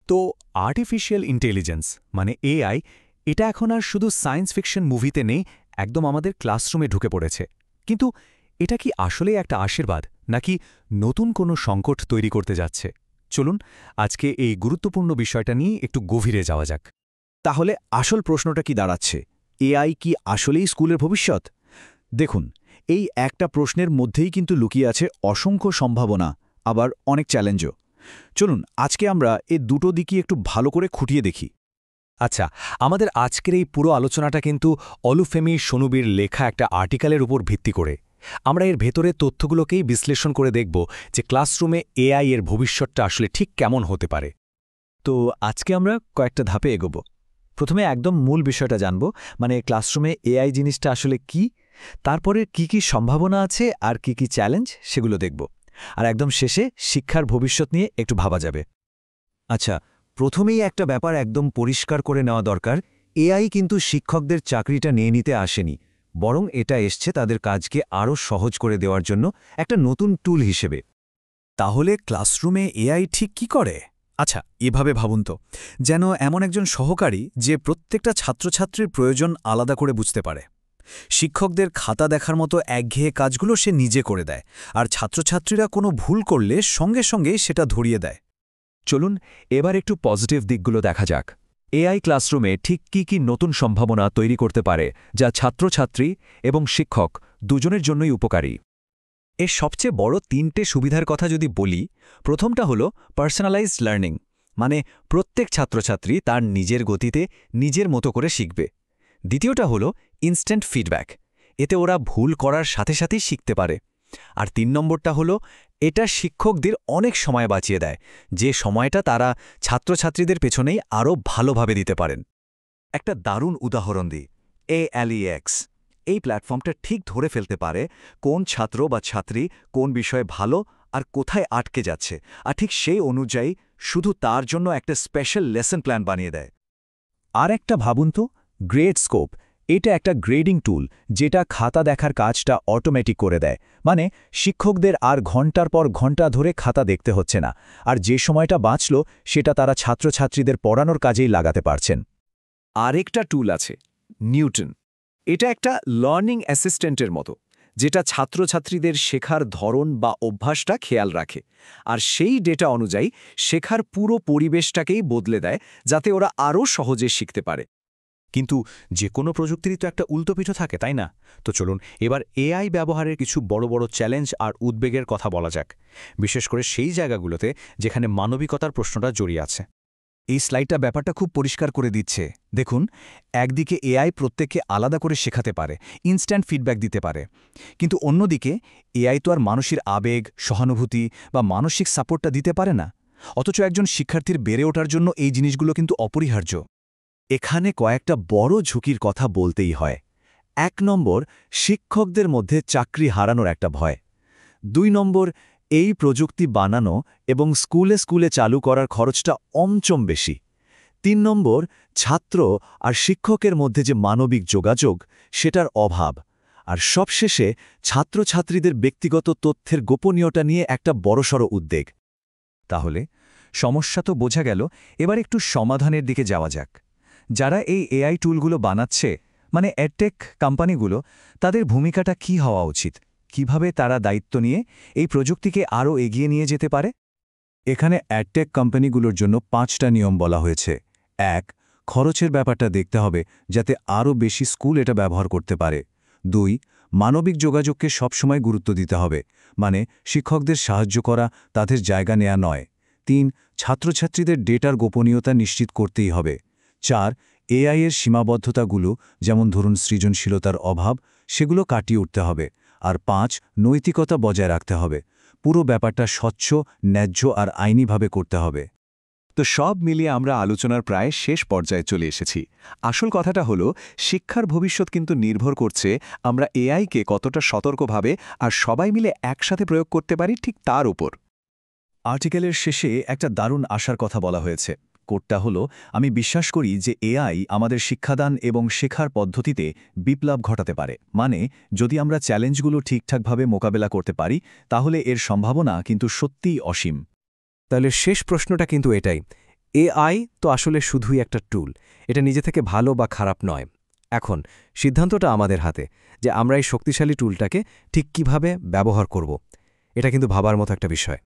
তো artificial intelligence মানে AI এটা এখন আর শুধু সায়েন্স ফিকশন মুভিতে নেই, একদম আমাদের ক্লাসরুমে ঢুকে পড়েছে। কিন্তু এটা কি আসলেই একটা আশীর্বাদ নাকি নতুন কোনো সংকট তৈরি করতে যাচ্ছে? চলুন আজকে এই গুরুত্বপূর্ণ বিষয়টা নিয়ে একটু গভীরে যাওয়া যাক। তাহলে আসল প্রশ্নটা কি দাঁড়াচ্ছে, এআই কি আসলেই স্কুলের ভবিষ্যৎ? দেখুন, এই একটা প্রশ্নের মধ্যেই কিন্তু লুকিয়ে আছে অসংখ্য সম্ভাবনা, আবার অনেক চ্যালেঞ্জও। চলুন আজকে আমরা এই দুটো দিকই একটু ভালো করে খুঁটিয়ে দেখি। আচ্ছা, আমাদের আজকের এই পুরো আলোচনাটা কিন্তু অলুফেমি সোনুবির লেখা একটা আর্টিকেলের উপর ভিত্তি করে। আমরা এর ভেতরে তথ্যগুলোকেই বিশ্লেষণ করে দেখব যে ক্লাসরুমে এআই এর ভবিষ্যৎটা আসলে ঠিক কেমন হতে পারে। তো আজকে আমরা কয়েকটা ধাপে এগোব। প্রথমে একদম মূল বিষয়টা জানব, মানে ক্লাসরুমে এআই জিনিসটা আসলে কি, তারপরে কি সম্ভাবনা আছে আর কি চ্যালেঞ্জ সেগুলো দেখব, আর একদম শেষে শিক্ষার ভবিষ্যৎ নিয়ে একটু ভাবা যাবে। আচ্ছা, প্রথমেই একটা ব্যাপার একদম পরিষ্কার করে নেওয়া দরকার, এআই কিন্তু শিক্ষকদের চাকরিটা নিয়ে নিতে আসেনি, বরং এটা এসছে তাদের কাজকে আরও সহজ করে দেওয়ার জন্য একটা নতুন টুল হিসেবে। তাহলে ক্লাসরুমে এআই ঠিক কি করে? আচ্ছা, এভাবে ভাবুন তো, যেন এমন একজন সহকারী যে প্রত্যেকটা ছাত্রছাত্রীর প্রয়োজন আলাদা করে বুঝতে পারে। শিক্ষকদের খাতা দেখার মতো একঘেয়ে কাজগুলো সে নিজে করে দেয়, আর ছাত্রছাত্রীরা কোনো ভুল করলে সঙ্গে সঙ্গে সেটা ধরিয়ে দেয়। চলুন এবার একটু পজিটিভ দিকগুলো দেখা যাক। এআই ক্লাসরুমে ঠিক কি নতুন সম্ভাবনা তৈরি করতে পারে যা ছাত্রছাত্রী এবং শিক্ষক দুজনের জন্যই উপকারী। এর সবচেয়ে বড় তিনটে সুবিধার কথা যদি বলি, প্রথমটা হলো পার্সোনালাইজড লার্নিং, মানে প্রত্যেক ছাত্রছাত্রী তার নিজের গতিতে নিজের মতো করে শিখবে। দ্বিতীয়টা হলো ইনস্ট্যান্ট ফিডব্যাক, এতে ওরা ভুল করার সাথে সাথেই শিখতে পারে। আর ৩ নম্বরটা হলো এটা শিক্ষকদের অনেক সময় বাঁচিয়ে দেয়, যে সময়টা তারা ছাত্রছাত্রীদের পেছনেই আরও ভালোভাবে দিতে পারেন। একটা দারুণ উদাহরণ দিই, ALEX। এই প্ল্যাটফর্মটা ঠিক ধরে ফেলতে পারে কোন ছাত্র বা ছাত্রী কোন বিষয়ে ভালো আর কোথায় আটকে যাচ্ছে, আর ঠিক সেই অনুযায়ী শুধু তার জন্য একটা স্পেশাল লেসন প্ল্যান বানিয়ে দেয়। আর একটা ভাবুন তো, গ্রেড স্কোপ। এটা একটা গ্রেডিং টুল যেটা খাতা দেখার কাজটা অটোমেটিক করে দেয়, মানে শিক্ষকদের আর ঘন্টার পর ঘন্টা ধরে খাতা দেখতে হচ্ছে না, আর যে সময়টা বাঁচল সেটা তারা ছাত্রছাত্রীদের পড়ানোর কাজেই লাগাতে পারছেন। আরেকটা টুল আছে, নিউটন। এটা একটা লার্নিং অ্যাসিস্ট্যান্টের মতো, যেটা ছাত্রছাত্রীদের শেখার ধরন বা অভ্যাসটা খেয়াল রাখে, আর সেই ডেটা অনুযায়ী শেখার পুরো পরিবেশটাকেই বদলে দেয়, যাতে ওরা আরও সহজে শিখতে পারে। কিন্তু যে কোনো প্রযুক্তিরই তো একটা উল্টোপিঠো থাকে, তাই না? তো চলুন এবার এআই ব্যবহারের কিছু বড় বড় চ্যালেঞ্জ আর উদ্বেগের কথা বলা যাক, বিশেষ করে সেই জায়গাগুলোতে যেখানে মানবিকতার প্রশ্নটা জড়িয়ে আছে। এই স্লাইডটা ব্যাপারটা খুব পরিষ্কার করে দিচ্ছে। দেখুন, একদিকে এআই প্রত্যেককে আলাদা করে শেখাতে পারে, ইনস্ট্যান্ট ফিডব্যাক দিতে পারে, কিন্তু অন্যদিকে এআই তো আর মানুষের আবেগ, সহানুভূতি বা মানসিক সাপোর্টটা দিতে পারে না। অথচ একজন শিক্ষার্থীর বেড়ে ওঠার জন্য এই জিনিসগুলো কিন্তু অপরিহার্য। এখানে কয়েকটা বড় ঝুঁকির কথা বলতেই হয়। ১ নম্বর, শিক্ষকদের মধ্যে চাকরি হারানোর একটা ভয়। ২ নম্বর, এই প্রযুক্তি বানানো এবং স্কুলে স্কুলে চালু করার খরচটা অমচম বেশি। ৩ নম্বর, ছাত্র আর শিক্ষকের মধ্যে যে মানবিক যোগাযোগ সেটার অভাব। আর সবশেষে ছাত্রছাত্রীদের ব্যক্তিগত তথ্যের গোপনীয়তা নিয়ে একটা বড়সড় উদ্বেগ। তাহলে সমস্যা তো বোঝা গেল, এবার একটু সমাধানের দিকে যাওয়া যাক। যারা এই এআই টুলগুলো বানাচ্ছে, মানে এডটেক কোম্পানিগুলো, তাদের ভূমিকাটা কি হওয়া উচিত? কিভাবে তারা দায়িত্ব নিয়ে এই প্রযুক্তিকে আরও এগিয়ে নিয়ে যেতে পারে? এখানে অ্যাডটেক কোম্পানিগুলোর জন্য ৫টা নিয়ম বলা হয়েছে। ১. খরচের ব্যাপারটা দেখতে হবে, যাতে আরও বেশি স্কুল এটা ব্যবহার করতে পারে। ২. মানবিক যোগাযোগকে সবসময় গুরুত্ব দিতে হবে, মানে শিক্ষকদের সাহায্য করা, তাদের জায়গা নেয়া নয়। ৩. ছাত্রছাত্রীদের ডেটার গোপনীয়তা নিশ্চিত করতেই হবে। ৪. এআই এর সীমাবদ্ধতাগুলো, যেমন ধরুন সৃজনশীলতার অভাব, সেগুলো কাটিয়ে উঠতে হবে। আর ৫. নৈতিকতা বজায় রাখতে হবে। পুরো ব্যাপারটা স্বচ্ছ, ন্যায্য আর আইনিভাবে করতে হবে। তো সব মিলিয়ে আমরা আলোচনার প্রায় শেষ পর্যায়ে চলে এসেছি। আসল কথাটা হলো, শিক্ষার ভবিষ্যৎ কিন্তু নির্ভর করছে আমরা এআইকে কতটা সতর্কভাবে আর সবাই মিলে একসাথে প্রয়োগ করতে পারি ঠিক তার উপর। আর্টিকেলের শেষে একটা দারুণ আশার কথা বলা হয়েছে। কোটটা হলো, আমি বিশ্বাস করি যে এআই আমাদের শিক্ষাদান এবং শেখার পদ্ধতিতে বিপ্লব ঘটাতে পারে। মানে যদি আমরা চ্যালেঞ্জগুলো ঠিকঠাকভাবে মোকাবেলা করতে পারি, তাহলে এর সম্ভাবনা কিন্তু সত্যিই অসীম। তাহলে শেষ প্রশ্নটা কিন্তু এটাই, এআই তো আসলে শুধুই একটা টুল, এটা নিজে থেকে ভালো বা খারাপ নয়। এখন সিদ্ধান্তটা আমাদের হাতে যে আমরা এই শক্তিশালী টুলটাকে ঠিক কিভাবে ব্যবহার করব। এটা কিন্তু ভাবার মতো একটা বিষয়।